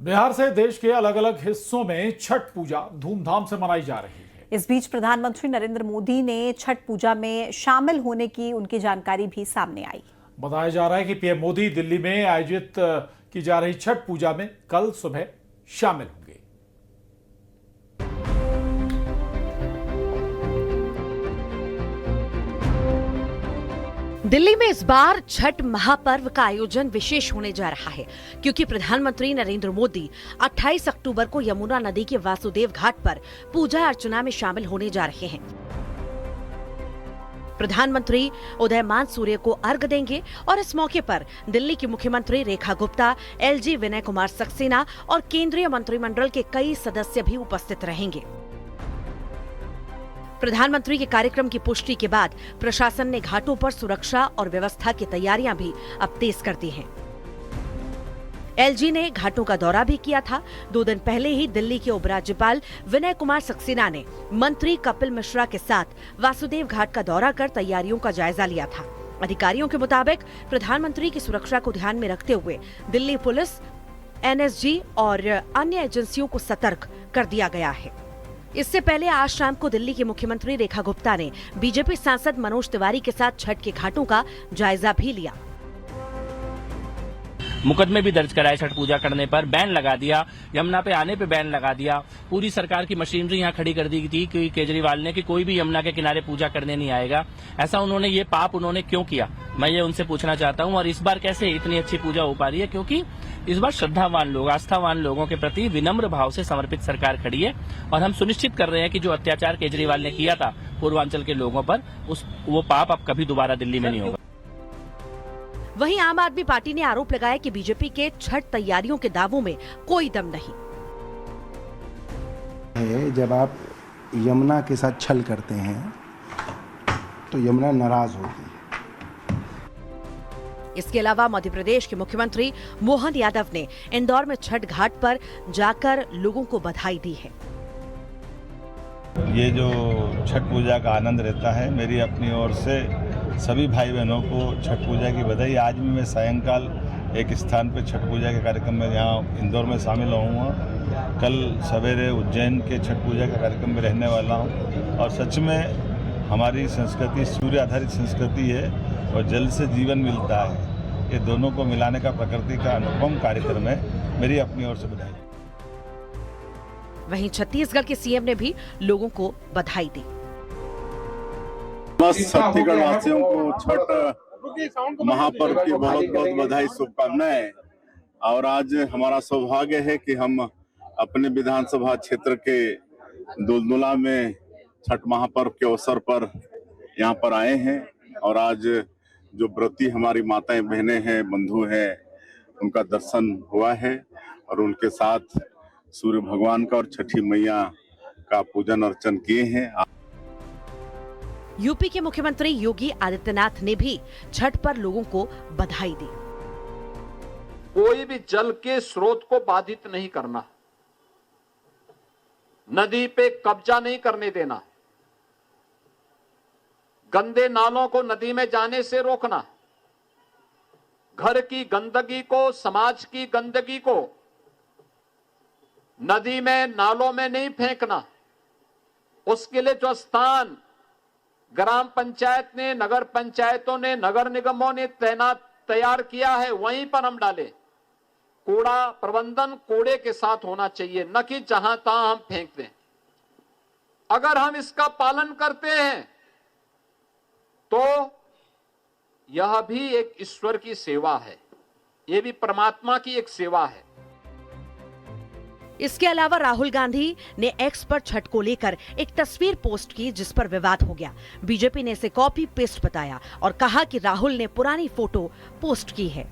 बिहार से देश के अलग अलग हिस्सों में छठ पूजा धूमधाम से मनाई जा रही है। इस बीच प्रधानमंत्री नरेंद्र मोदी ने छठ पूजा में शामिल होने की उनकी जानकारी भी सामने आई। बताया जा रहा है कि पीएम मोदी दिल्ली में आयोजित की जा रही छठ पूजा में कल सुबह शामिल होंगे। दिल्ली में इस बार छठ महापर्व का आयोजन विशेष होने जा रहा है क्योंकि प्रधानमंत्री नरेंद्र मोदी 28 अक्टूबर को यमुना नदी के वासुदेव घाट पर पूजा अर्चना में शामिल होने जा रहे हैं। प्रधानमंत्री उदयमान सूर्य को अर्घ्य देंगे और इस मौके पर दिल्ली की मुख्यमंत्री रेखा गुप्ता, एलजी विनय कुमार सक्सेना और केंद्रीय मंत्रिमंडल के कई सदस्य भी उपस्थित रहेंगे। प्रधानमंत्री के कार्यक्रम की पुष्टि के बाद प्रशासन ने घाटों पर सुरक्षा और व्यवस्था की तैयारियां भी अब तेज कर दी हैं। एलजी ने घाटों का दौरा भी किया था। 2 दिन पहले ही दिल्ली के उपराज्यपाल विनय कुमार सक्सेना ने मंत्री कपिल मिश्रा के साथ वासुदेव घाट का दौरा कर तैयारियों का जायजा लिया था। अधिकारियों के मुताबिक प्रधानमंत्री की सुरक्षा को ध्यान में रखते हुए दिल्ली पुलिस, एनएसजी और अन्य एजेंसियों को सतर्क कर दिया गया है। इससे पहले आज शाम को दिल्ली की मुख्यमंत्री रेखा गुप्ता ने बीजेपी सांसद मनोज तिवारी के साथ छठ के घाटों का जायजा भी लिया। मुकदमे भी दर्ज कराए छठ पूजा करने पर, बैन लगा दिया, यमुना पे आने पे बैन लगा दिया। पूरी सरकार की मशीनरी यहाँ खड़ी कर दी थी कि केजरीवाल ने कि कोई भी यमुना के किनारे पूजा करने नहीं आएगा। ऐसा उन्होंने ये पाप उन्होंने क्यों किया, मैं ये उनसे पूछना चाहता हूँ। और इस बार कैसे इतनी अच्छी पूजा हो पा रही है, क्योंकि इस बार श्रद्धावान लोग, आस्थावान लोगों के प्रति विनम्र भाव से समर्पित सरकार खड़ी है और हम सुनिश्चित कर रहे हैं कि जो अत्याचार केजरीवाल ने किया था पूर्वांचल के लोगों पर, वो पाप अब कभी दोबारा दिल्ली में नहीं होगा। वहीं आम आदमी पार्टी ने आरोप लगाया कि बीजेपी के छठ तैयारियों के दावों में कोई दम नहीं है। जब आप यमुना के साथ छल करते हैं तो यमुना नाराज होगी। इसके अलावा मध्य प्रदेश के मुख्यमंत्री मोहन यादव ने इंदौर में छठ घाट पर जाकर लोगों को बधाई दी है। ये जो छठ पूजा का आनंद रहता है, मेरी अपनी ओर से सभी भाई बहनों को छठ पूजा की बधाई। आज भी मैं सायंकाल एक स्थान पर छठ पूजा के कार्यक्रम में यहाँ इंदौर में शामिल होऊंगा। कल सवेरे उज्जैन के छठ पूजा के कार्यक्रम में रहने वाला हूँ। और सच में हमारी संस्कृति सूर्य आधारित संस्कृति है और जल से जीवन मिलता है। ये दोनों को मिलाने का प्रकृति का अनुपम कार्यक्रम है। मेरी अपनी ओर से बधाई। वहीं छत्तीसगढ़ के सीएम ने भी लोगों को बधाई दी। छत्तीसगढ़ वासियों को छठ महापर्व की बहुत बहुत बधाई, शुभकामनाएं। और आज हमारा सौभाग्य है कि हम अपने विधानसभा क्षेत्र के दुलदुला में छठ महापर्व के अवसर पर यहाँ पर आए हैं। और आज जो व्रती हमारी माताएं बहनें हैं, बंधु हैं, उनका दर्शन हुआ है और उनके साथ सूर्य भगवान का और छठी मैया का पूजन अर्चन किए हैं। यूपी के मुख्यमंत्री योगी आदित्यनाथ ने भी छठ पर लोगों को बधाई दी। कोई भी जल के स्रोत को बाधित नहीं करना, नदी पे कब्जा नहीं करने देना, गंदे नालों को नदी में जाने से रोकना, घर की गंदगी को, समाज की गंदगी को नदी में, नालों में नहीं फेंकना। उसके लिए जो स्थान ग्राम पंचायत ने, नगर पंचायतों ने, नगर निगमों ने तैयार किया है, वहीं पर हम डालें। कूड़ा प्रबंधन कूड़े के साथ होना चाहिए, न कि जहां तहां हम फेंक दें। अगर हम इसका पालन करते हैं तो यह भी एक ईश्वर की सेवा है, यह भी परमात्मा की एक सेवा है। इसके अलावा राहुल गांधी ने एक्स पर छठ को लेकर एक तस्वीर पोस्ट की जिस पर विवाद हो गया। बीजेपी ने इसे कॉपी पेस्ट बताया और कहा कि राहुल ने पुरानी फोटो पोस्ट की है।